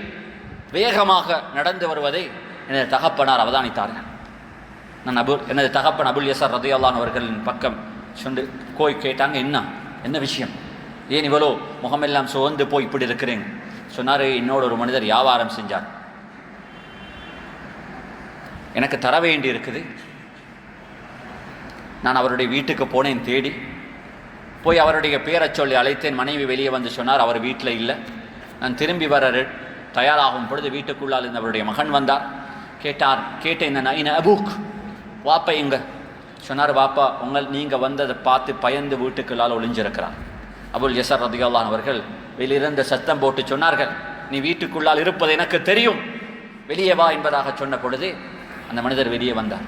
வேகமாக நடந்து வருவதை எனது தகப்பனார் அவதானித்தார்கள். எனது தகப்பன் அபுல் யஸர் ரலியல்லாஹு அவர்களின் பக்கம் சொண்டு போய் கேட்டாங்க, என்ன விஷயம், ஏன் இவ்வளோ முகமெல்லாம் சோர்ந்து போய் இப்படி இருக்கிறேன்? சொன்னார், என்னோட ஒரு மனிதர் வியாபாரம் செஞ்சார், எனக்கு தர வேண்டி இருக்குது. நான் அவருடைய வீட்டுக்கு போனேன், தேடி போய் அவருடைய பேரை சொல்லி அழைத்தேன். மனைவி வெளியே வந்து சொன்னார், அவர் வீட்டில் இல்லை. நான் திரும்பி வர தயாராகும் பொழுது வீட்டுக்குள்ளால் இருந்து அவருடைய மகன் வந்தார். கேட்டேன், என்ன அபூக், வாப்பா எங்க? சொன்னார், வாப்பா நீங்கள் வந்ததை பார்த்து பயந்து வீட்டுக்குள்ளால் ஒளிஞ்சிருக்கிறார். அபுல் யஸர் ரலியல்லாஹு அவர்கள் வெளியிருந்து சத்தம் போட்டு சொன்னார்கள், நீ வீட்டுக்குள்ளால் இருப்பது எனக்கு தெரியும், வெளியே வா என்பதாக சொன்ன பொழுது அந்த மனிதர் வெளியே வந்தார்.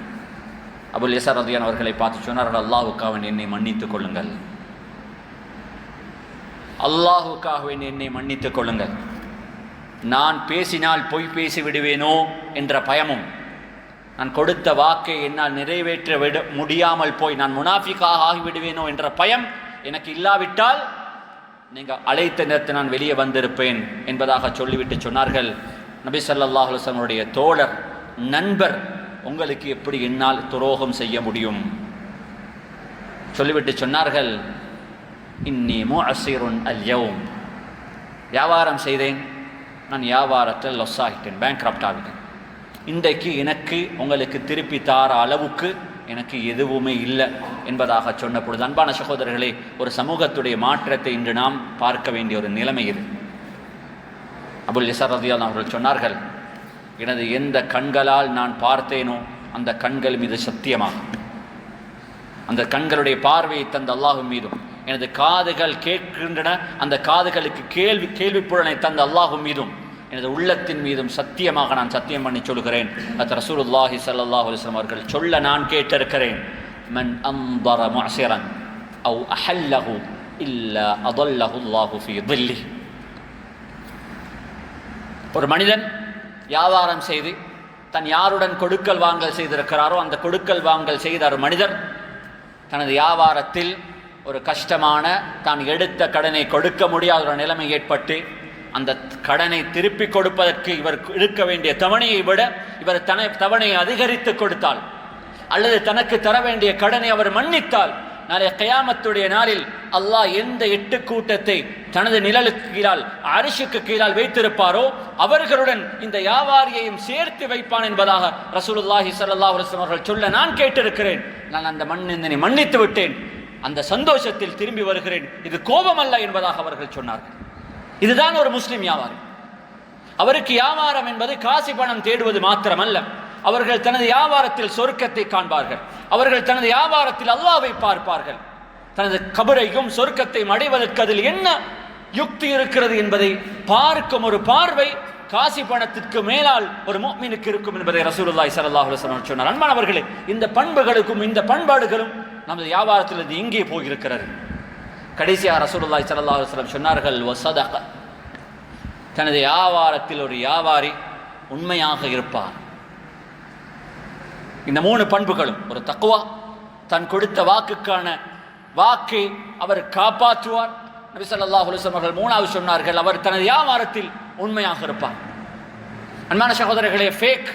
அபுல் யஸர் ரலியல்லாஹு அவர்களை பார்த்து சொன்னார்கள், அல்லாஹ்வுக்காக என்னை மன்னித்துக் கொள்ளுங்கள், அல்லாஹ்வுக்காக என்னை மன்னித்துக் கொள்ளுங்கள். நான் பேசினால் பொய் பேசி விடுவேனோ என்ற பயமும், நான் கொடுத்த வாக்கை என்னால் நிறைவேற்ற முடியாமல் போய் நான் முனாஃபிக்காக ஆகிவிடுவேனோ என்ற பயம் எனக்கு இல்லாவிட்டால் நீங்கள் அழைத்த நேரத்தை நான் வெளியே வந்திருப்பேன் என்பதாக சொல்லிவிட்டு சொன்னார்கள், நபி ஸல்லல்லாஹு அலைஹி வஸல்லம் தோழர் நண்பர் உங்களுக்கு எப்படி என்னால் துரோகம் செய்ய முடியும்? சொல்லிவிட்டு சொன்னார்கள், இன்னி முஅஸிருன் அல்யௌம், வியாபாரம் செய்தேன், நான் வியாபாரத்தில் லாஸ் ஆகிட்டேன், பேங்க்ரப்ட் ஆகிட்டேன். இன்றைக்கு எனக்கு உங்களுக்கு திருப்பி தார அளவுக்கு எனக்கு எதுவுமே இல்லை என்பதாக சொன்ன பொழுது, அன்பான சகோதரர்களே, ஒரு சமூகத்துடைய மாற்றத்தை இன்று நாம் பார்க்க வேண்டிய ஒரு நிலைமை இது. அபுல் யஸர் ரலியல்லாஹு அவர்கள் சொன்னார்கள், எனது எந்த கண்களால் நான் பார்த்தேனோ அந்த கண்கள் மீது சத்தியமாக, அந்த கண்களுடைய பார்வையை தந்த அல்லாஹ்வின் மீதும், எனது காதுகள் கேட்கின்றன அந்த காதுகளுக்கு கேள்விப்புலனை தந்த அல்லாஹ்வின் மீதும், எனது உள்ளத்தின் மீதும் சத்தியமாக நான் சத்தியம் பண்ணி சொல்கிறேன், அது ரசூலுல்லாஹி ஸல்லல்லாஹு அலைஹி வஸல்லம் அவர்கள் சொல்ல நான் கேட்டிருக்கிறேன், மன் அன்தர முஅஸிரன் அவ் அஹல்லஹு இல்லா அதல்லஹு அல்லாஹு ஃபீ தில்லி. ஒரு மனிதன் வியாபாரம் செய்து தன் யாருடன் கொடுக்கல் வாங்கல் செய்திருக்கிறாரோ அந்த கொடுக்கல் வாங்கல் செய்த ஒரு மனிதர் தனது வியாபாரத்தில் ஒரு கஷ்டமான தான் எடுத்த கடனை கொடுக்க முடியாத ஒரு நிலைமை ஏற்பட்டு அந்த கடனை திருப்பி கொடுப்பதற்கு இவர் எடுக்க வேண்டிய தவணையை விட இவர் தவணையை அதிகரித்து கொடுத்தால், அல்லது தனக்கு தர வேண்டிய கடனை அவர் மன்னித்தால், நாளை கியாமத்துடைய நாளில் அல்லாஹ் எந்த 8 கூட்டத்தை தனது நிழலுக்கு கீழால் அரிஷுக்கு கீழால் வைத்திருப்பாரோ அவர்களுடன் இந்த வியாபாரியையும் சேர்த்து வைப்பான் என்பதாக ரசூலுல்லாஹி ஸல்லல்லாஹு அலைஹி வஸல்லம் அவர்கள் சொல்ல நான் கேட்டிருக்கிறேன். நான் அந்த மன்னிந்தனை மன்னித்து விட்டேன், அந்த சந்தோஷத்தில் திரும்பி வருகிறேன், இது கோபம் அல்ல என்பதாக அவர்கள் சொன்னார்கள். இதுதான் ஒரு முஸ்லிம் வியாபாரி. அவருக்கு வியாபாரம் என்பது காசி பணம் தேடுவது மாத்திரமல்ல, அவர்கள் தனது வியாபாரத்தில் சொர்க்கத்தை காண்பார்கள், அவர்கள் தனது வியாபாரத்தில் அல்லாஹ்வை பார்ப்பார்கள், தனது கபரையும் சொர்க்கத்தையும் அடைவதற்கு அதில் என்ன யுக்தி இருக்கிறது என்பதை பார்க்கும் ஒரு பார்வை காசி பணத்திற்கு மேலால் ஒரு முஃமினுக்கு இருக்கும் என்பதை ரசூலுல்லாஹி ஸல்லல்லாஹு அலைஹி வஸல்லம் சொன்னார். அன்பானவர்களே, இந்த பண்புகளுக்கும் இந்த பண்பாடுகளும் நமது வியாபாரத்தில் இது எங்கே போயிருக்கிறது? கடைசியாக ரசூலுல்லாஹி ஸல்லல்லாஹு அலைஹி வஸல்லம் சொன்னார்கள், வஸதக, தனது வியாபாரத்தில் ஒரு வியாபாரி உண்மையாக இருப்பார். இந்த 3 பண்புகளும், ஒரு தக்வா, தன் கொடுத்த வாக்கை அவர் காப்பாற்றுவார். நபி ஸல்லல்லாஹு அலைஹி வஸல்லம் அவர்கள் 3வது சொன்னார்கள், அவர் தனது வியாபாரத்தில் உண்மையாக இருப்பார். அன்பான சகோதரர்களே, ஃபேக்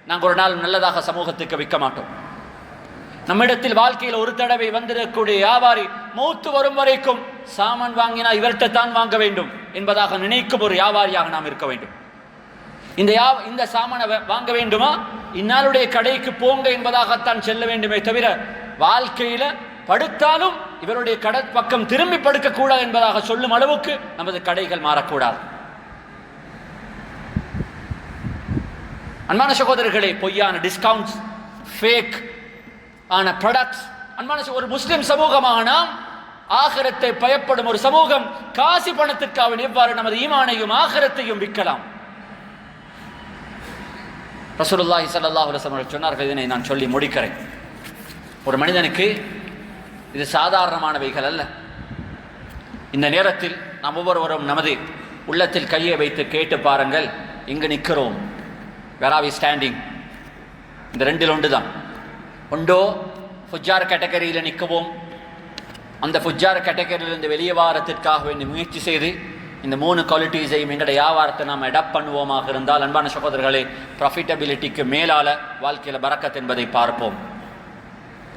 நாங்கள் ஒரு நாள் நல்லதாக சமூகத்துக்கு விற்க மாட்டோம். நம்மிடத்தில் வாழ்க்கையில் ஒரு தடவை வந்திருக்கக்கூடிய வியாபாரி மௌத்து வரும் வரைக்கும் சாமான் வாங்கினா இவர்கிட்ட தான் வாங்க வேண்டும் என்பதாக நினைக்கும் ஒரு வியாபாரியாக நாம் இருக்க வேண்டும். இந்த சாமானை வாங்க வேண்டுமா, இன்னாருடைய கடைக்கு போங்க என்பதாகத்தான் செல்ல வேண்டுமே தவிர, வாழ்க்கையில படுத்தாலும் இவருடைய கடை பக்கம் திரும்பி படுக்கக்கூடாது என்பதாக சொல்லும் அளவுக்கு நமது கடைகள் மாறக்கூடாது. அன்பான சகோதரர்களே, பொய்யான டிஸ்கவுண்ட்ஸ், ஃபேக் ஆன ப்ராடக்ட்ஸ், அன்பான ஒரு முஸ்லிம் சமூகமாக நாம் ஆகிரத்தை பயப்படும் ஒரு சமூகம் காசி பணத்திற்காக எவ்வாறு நமது ஈமானையும் ஆகிரத்தையும் விற்கலாம்? ரசூலுல்லாஹி ஸல்லல்லாஹு அலைஹி வஸல்லம் சொன்னார்கள். இதனை நான் சொல்லி முடிக்கிறேன். ஒரு மனிதனுக்கு இது சாதாரணமானவைகள் அல்ல. இந்த நேரத்தில் நாம் ஒவ்வொருவரும் நமது உள்ளத்தில் கையை வைத்து கேட்டு பாருங்கள், இங்கு நிற்கிறோம், வேர் ஆர் வி ஸ்டாண்டிங்? இந்த ரெண்டில் ஒன்று தான். ஒன்றோ ஃபுஜார் கேட்டகரியில் நிற்கவும், அந்த ஃபுஜார் கேட்டகரியிலிருந்து வெளியே வாரத்திற்காக வேண்டி முயற்சி செய்து இந்த 3 குவாலிட்டிஸையும் எங்களுடைய வியாபாரத்தை நாம் அடாப்ட் பண்ணுவோமாக இருந்தால், அன்பான சகோதரர்களே, ப்ராஃபிட்டபிலிட்டிக்கு மேலால வாழ்க்கையில் பரக்கத் என்பதை பார்ப்போம்.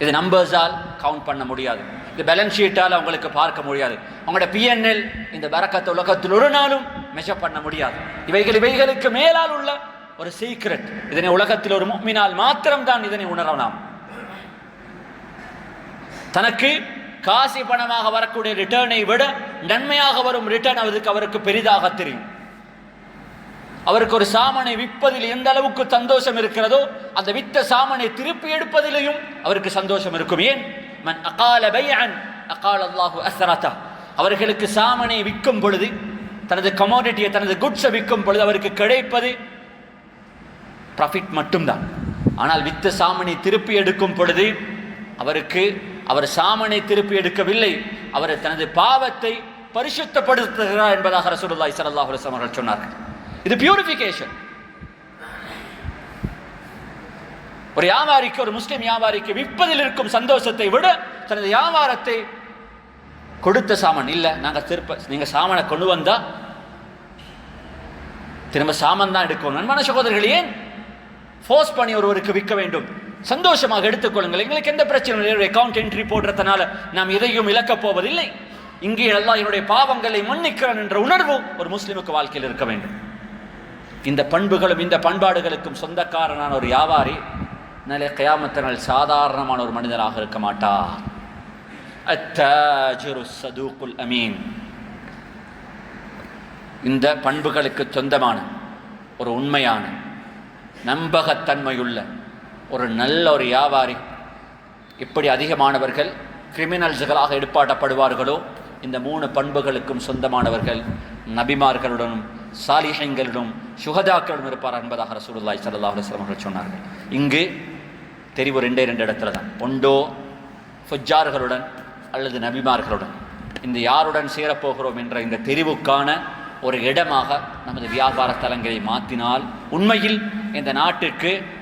இது நம்பர்ஸால் கவுண்ட் பண்ண முடியாது, இது பேலன்ஸ் ஷீட்டால் அவங்களுக்கு பார்க்க முடியாது. அவங்களோட பிஎன்எல் இந்த பரக்கத்தை உலகத்தில் ஒரு நாளும் மெஷர் பண்ண முடியாது. இவைகளுக்கு மேலால் உள்ள ஒரு சீக்ரெட். இதனை உலகத்தில் ஒரு முஃமினால் மாத்திரம்தான் இதனை உணரலாம். தனக்கு காசி பணமாக வரக்கூடிய ரிட்டர்னை விட நன்மையாக வரும் ரிட்டர்ன் அவருக்கு பெரிதாக தெரியும். அவருக்கு ஒரு சாமானை விற்பதில் எந்த அளவுக்கு சந்தோஷம் இருக்கிறதோ, அந்த வித்த சாமானை திருப்பி எடுப்பதிலையும் அவருக்கு சந்தோஷம் இருக்கும். ஏன்? மன் அகால பைஅன் அகால அல்லாஹு அஸ்ரதா. அவர்களுக்கு சாமானை விற்கும் பொழுது, தனது கமோடிட்டியை, தனது குட்ஸை விற்கும் பொழுது அவருக்கு கிடைப்பது ப்ராஃபிட் மட்டும்தான். ஆனால் வித்த சாமானை திருப்பி எடுக்கும் பொழுது அவர் சாமானை திருப்பி எடுக்கவில்லை, அவர் தனது பாவத்தை பரிசுத்தப்படுத்துகிறார் என்பதாக ரசூலுல்லாஹி ஸல்லல்லாஹு அலைஹி வஸல்லம் அவர்கள் சொன்னார்கள். இது பியூரிஃபிகேஷன். ஒரு வியாபாரிக்கு, ஒரு முஸ்லிம் வியாபாரிக்கு விற்பதில் இருக்கும் சந்தோஷத்தை விட தனது வியாபாரத்தை கொடுத்த சாமான் இல்லை, நீங்க சாமானை கொண்டு வந்தா திரும்ப சாமான் தான் எடுக்கணும். அன்பான சகோதரர்களே, ஏன் ஃபோர்ஸ் பண்ணி ஒருவருக்கு விற்க வேண்டும்? சந்தோஷமாக எடுத்துக்கொள்ளுங்கள், எங்களுக்கு எந்த பிரச்சனையும். அக்கவுண்ட் என்ட்ரி போடுறதுனால நாம் எதையும் இழக்கப் போவதில்லை. இங்கே அல்லாஹ் என்னுடைய பாவங்களை மன்னிக்கிறான் என்ற உணர்வு ஒரு முஸ்லிமுக்கு வாழ்க்கையில் இருக்க வேண்டும். இந்த பண்புகளும் இந்த பண்பாடுகளுக்கும் சொந்தக்காரனான ஒரு வியாபாரி நாளை கியாமத் நாள் சாதாரணமான ஒரு மனிதனாக இருக்க மாட்டார். அத்தாஜிரு ஸதூகுல் அமீன். இந்த பண்புகளுக்கு சொந்தமான ஒரு உண்மையான நம்பகத்தன்மையுள்ள ஒரு நல்ல ஒரு வியாபாரி எப்படி அதிகமானவர்கள் கிரிமினல்ஸ்களாக எடுப்பாட்டப்படுவார்களோ, இந்த 3 பண்புகளுக்கும் சொந்தமானவர்கள் நபிமார்களுடனும் சாலிஹீன்களுடனும் சுஹதாக்களுடன் இருப்பார் என்பதாக ரசூலுல்லாஹி ஸல்லல்லாஹு அலைஹி வஸல்லம் அவர்கள் சொன்னார்கள். இங்கு தெரிவு 2 இடத்துல தான். ஒன்றோ ஃபுஜார்களுடன் அல்லது நபிமார்களுடன். இந்த யாருடன் சேரப்போகிறோம் என்ற இந்த தெரிவுக்கான ஒரு இடமாக நமது வியாபார தலங்களை மாற்றினால் உண்மையில் இந்த நாட்டுக்கு